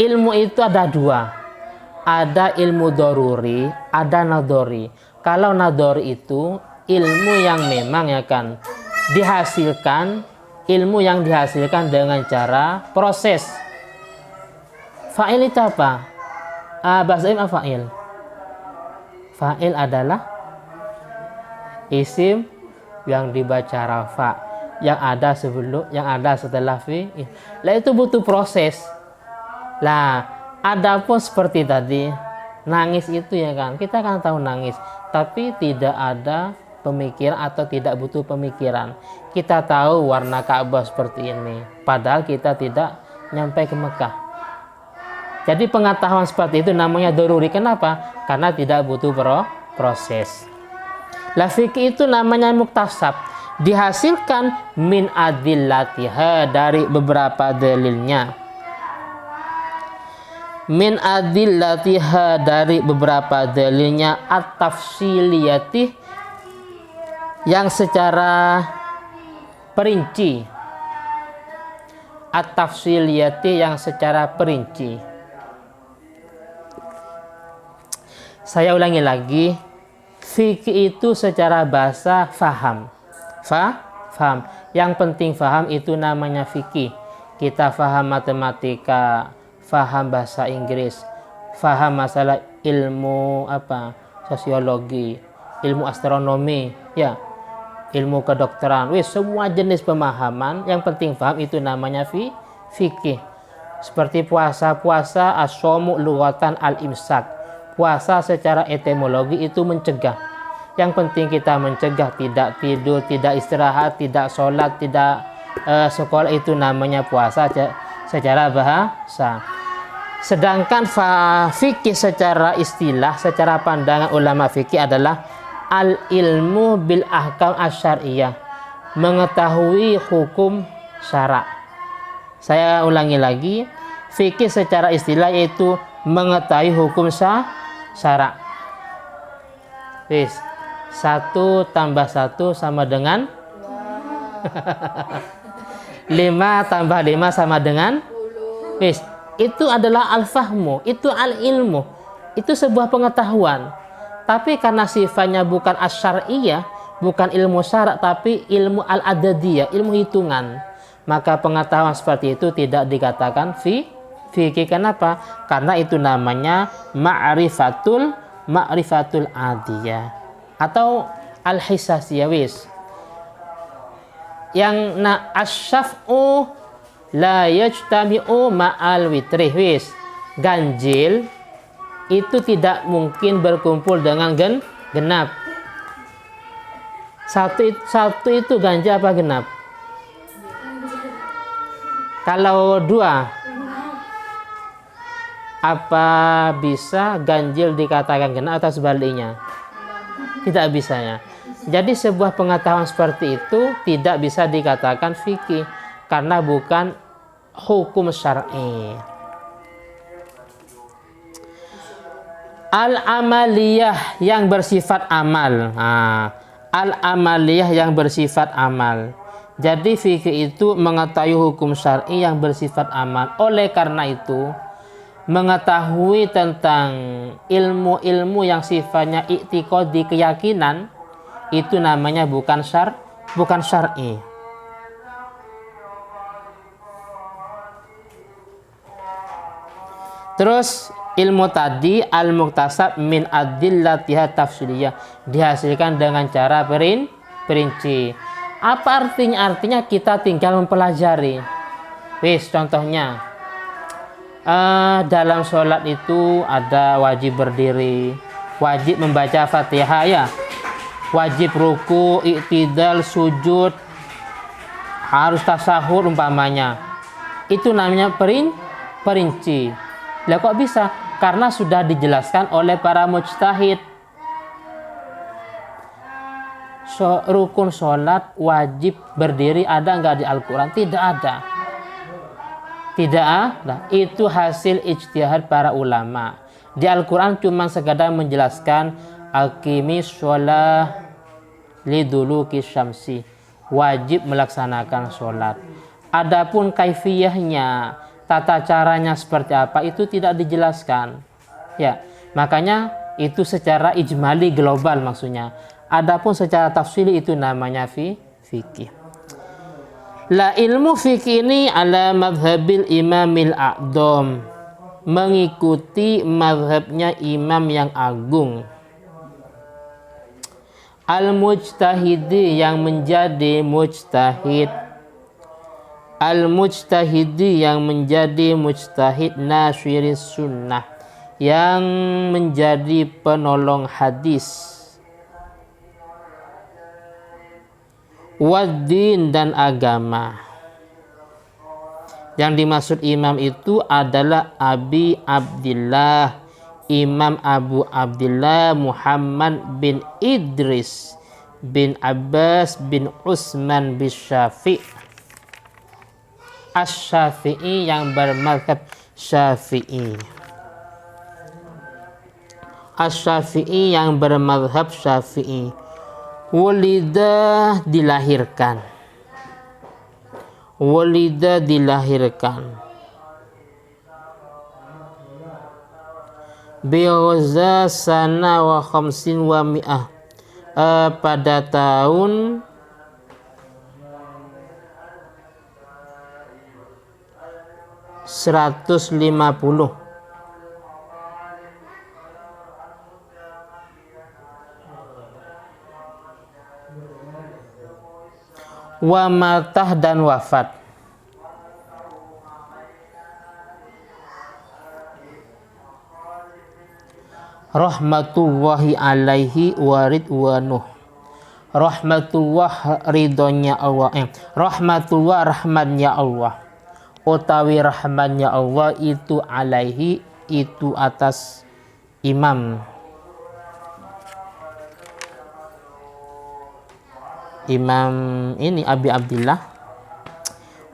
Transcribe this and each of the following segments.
Ilmu itu ada dua, ada ilmu doruri, ada nadori. Kalau nadori itu ilmu yang memang ya kan dihasilkan, ilmu yang dihasilkan dengan cara proses. Fa'il itu apa? Bahasa Arab apa fa'il? Fa'il adalah isim yang dibaca rafa, yang ada sebelum, yang ada setelah fi'il. Lah itu butuh proses. Lah, adapun seperti tadi, nangis itu ya kan, kita kan tahu nangis, tapi tidak ada pemikiran atau tidak butuh pemikiran. Kita tahu warna Ka'bah seperti ini, padahal kita tidak nyampe ke Mekah. Jadi pengetahuan seperti itu namanya doruri. Kenapa? Karena tidak butuh proses. Lah fikih itu namanya muktasab, dihasilkan min adillatiha, dari beberapa dalilnya. Min adillatiha, dari beberapa dalilnya, at-tafsiliyati, yang secara perinci. At-tafsiliyati, yang secara perinci. Saya ulangi lagi, fikih itu secara bahasa faham. Faham. Yang penting faham itu namanya fikih. Kita faham matematika, faham bahasa Inggris, faham masalah ilmu apa, sosiologi, ilmu astronomi, ya, ilmu kedokteran, semua jenis pemahaman, yang penting paham itu namanya fikih. Seperti puasa as-shamu lughatan al-imsak. Puasa secara etimologi itu mencegah. Yang penting kita mencegah, tidak tidur, tidak istirahat, tidak sholat, tidak sekolah, itu namanya puasa secara bahasa. Sedangkan fikih secara istilah, secara pandangan ulama fikih adalah al-ilmu bil ahkam asyariyah, mengetahui hukum syarak. Saya ulangi lagi, fikih secara istilah yaitu mengetahui hukum syarak. 1 tambah 1 sama dengan 5 tambah 5 sama dengan itu adalah al-fahmu, itu al-ilmu, itu sebuah pengetahuan. Tapi karena sifatnya bukan asyariyah, bukan ilmu syarak, tapi ilmu al-adadiyah, ilmu hitungan, maka pengetahuan seperti itu tidak dikatakan fikih. Kenapa? Karena itu namanya ma'rifatul adiyah atau al-hisasiyah. Yang asyaf'u la yajtami'u ma'al witri. Ganjil itu tidak mungkin berkumpul dengan genap. Satu itu ganjil apa genap? Kalau 2, apa bisa ganjil dikatakan genap atau sebaliknya? Tidak bisa ya. Jadi sebuah pengetahuan seperti itu tidak bisa dikatakan fikih karena bukan hukum syar'i. Al-amaliyah, yang bersifat amal. Al-amaliyah, yang bersifat amal. Jadi fikih itu mengetahui hukum syar'i yang bersifat amal. Oleh karena itu, mengetahui tentang ilmu-ilmu yang sifatnya i'tiqadi, keyakinan, itu namanya bukan syar'i. Terus ilmu tadi al-muktasab min adillatiha tafsiliyah, dihasilkan dengan cara perinci. Apa artinya? Artinya kita tinggal mempelajari. Contohnya dalam sholat itu ada wajib berdiri, wajib membaca Fatihah ya, wajib ruku, i'tidal, sujud, harus tasahur umpamanya. Itu namanya perinci. Lah kok bisa? Karena sudah dijelaskan oleh para mujtahid. Rukun sholat wajib berdiri ada nggak di Al-Quran? Tidak ada. Tidak ada. Itu hasil ijtihad para ulama. Di Al-Quran cuma sekadar menjelaskan aqimi sholah liduluki syamsi, wajib melaksanakan sholat. Adapun kaifiyahnya, tata caranya seperti apa itu tidak dijelaskan. Ya, makanya itu secara ijmali global maksudnya. Adapun secara tafsili itu namanya fikih. La ilmu fikih ini ala madhabil imamil a'dham, mengikuti madhabnya imam yang agung. Al-mujtahidi yang menjadi mujtahid. Al-mujtahidi yang menjadi mujtahid, nasyiris sunnah yang menjadi penolong hadis, waddin dan agama. Yang dimaksud imam itu adalah Abi Abdillah, Imam Abu Abdillah Muhammad bin Idris bin Abbas bin Utsman bin Syafi'i Asy-Syafi'i yang bermadzhab Syafi'i. Asy-Syafi'i yang bermadzhab Syafi'i. Wulida dilahirkan. Wulida dilahirkan. Bi'uza sana wa khamsin wa mi'ah. Pada tahun 150. Wa matah dan wafat. Rahmatullahi alaihi wa ridwanuh. Rahmatullah ridhonya Allah. Rahmatullah rahmatnya Allah. Utawi rahmatnya Allah itu alaihi, itu atas imam. Imam ini Abi Abdillah.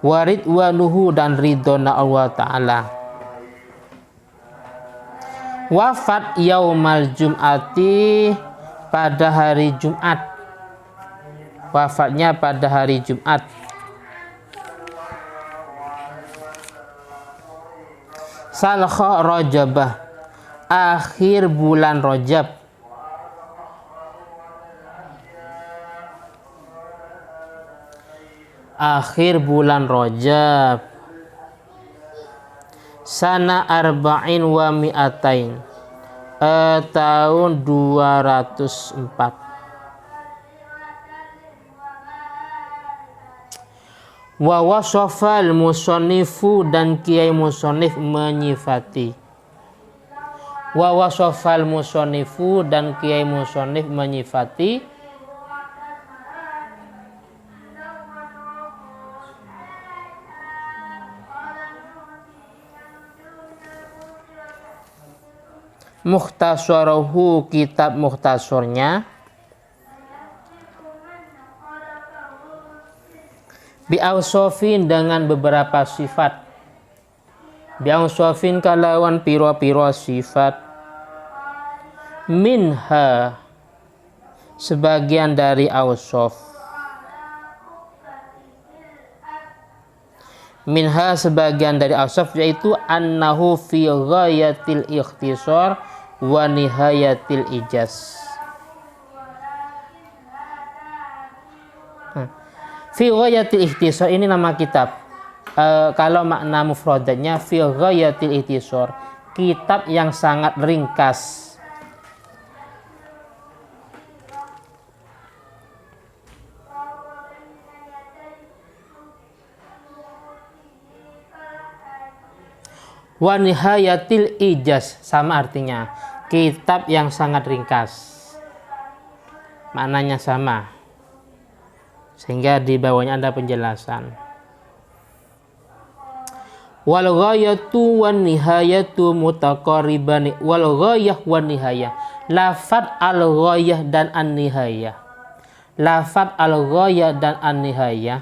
Warid wanuhu dan ridhona Allah Ta'ala. Wafat yaumal jum'ati, pada hari Jumat. Wafatnya pada hari Jumat. Salkha Rajabah, akhir bulan Rajab. Akhir bulan Rajab. Sana arba'in wa mi'atain, tahun 204. Wa wasafal musannifu, dan kiai musannif menyifati. Wa wasafal musannifu, dan kiai musannif menyifati mukhtasarahu, kitab mukhtasarnya, bi'ausofin, dengan beberapa sifat. Bi'ausofin kalawan piro-piro sifat. Minha, sebagian dari ausof. Minha, sebagian dari ausof, yaitu annahu fi ghayatil ikhtisar wa nihayatil ijaz. Fi ghayatil ikhtisar ini nama kitab. Kalau makna mufradatnya fi ghayatil ikhtisar, kitab yang sangat ringkas. Wa nihayatil ijaz, sama artinya, kitab yang sangat ringkas. Maknanya sama. Sehingga di bawahnya ada penjelasan. Wal ghayatu wan nihayatu mutaqarribani. Wal ghayah wan nihayah. Lafat al ghayah dan an nihayah. Lafat al ghayah dan an nihayah.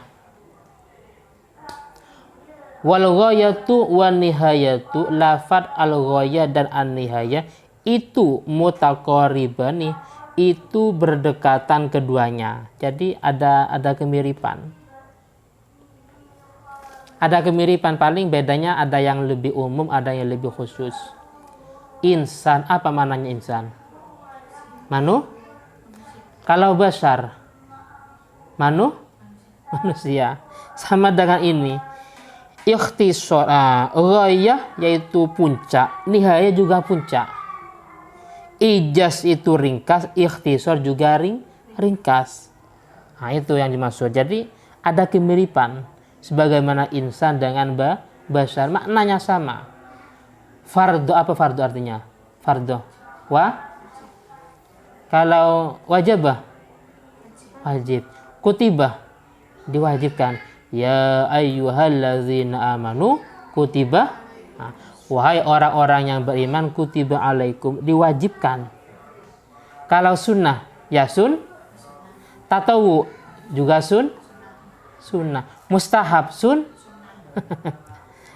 Wal ghayatu wan nihayatu, lafat al ghayah dan an nihayah itu mutaqarribani, itu berdekatan keduanya. Jadi ada kemiripan. Ada kemiripan, paling bedanya ada yang lebih umum, ada yang lebih khusus. Insan, apa mananya insan? Kalau bashar, manusia. Sama dengan ini. Ikhtisar, ghayah yaitu puncak, nihaya juga puncak. Ijaz itu ringkas, ikhtisar juga ringkas. Nah, itu yang dimaksud. Jadi ada kemiripan. Sebagaimana insan dengan bashar, maknanya sama. Fardu, apa fardu artinya? Fardu. Kalau wajibah, wajib. Kutibah, diwajibkan. Ya ayyuhallazina amanu kutibah. Nah, wahai orang-orang yang beriman, kutiba alaikum, diwajibkan. Kalau sunnah, ya tatawu juga sunnah. Mustahab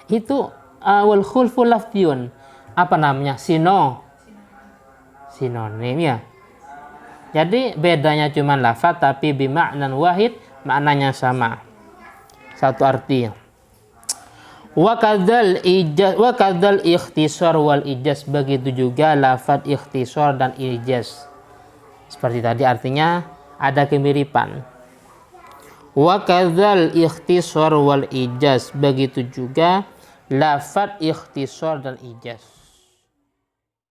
itu wal khulfu lafdiyun, apa namanya, sinonim ya. Jadi bedanya cuma lafaz, tapi bima'nan wahid, maknanya sama, satu arti. Wa kadzal ikhtisar wal ijaz, begitu juga lafaz ikhtisar dan ijaz. Seperti tadi, artinya ada kemiripan. Wa kadzal ikhtisar wal ijaz, begitu juga lafaz ikhtisar dan ijaz.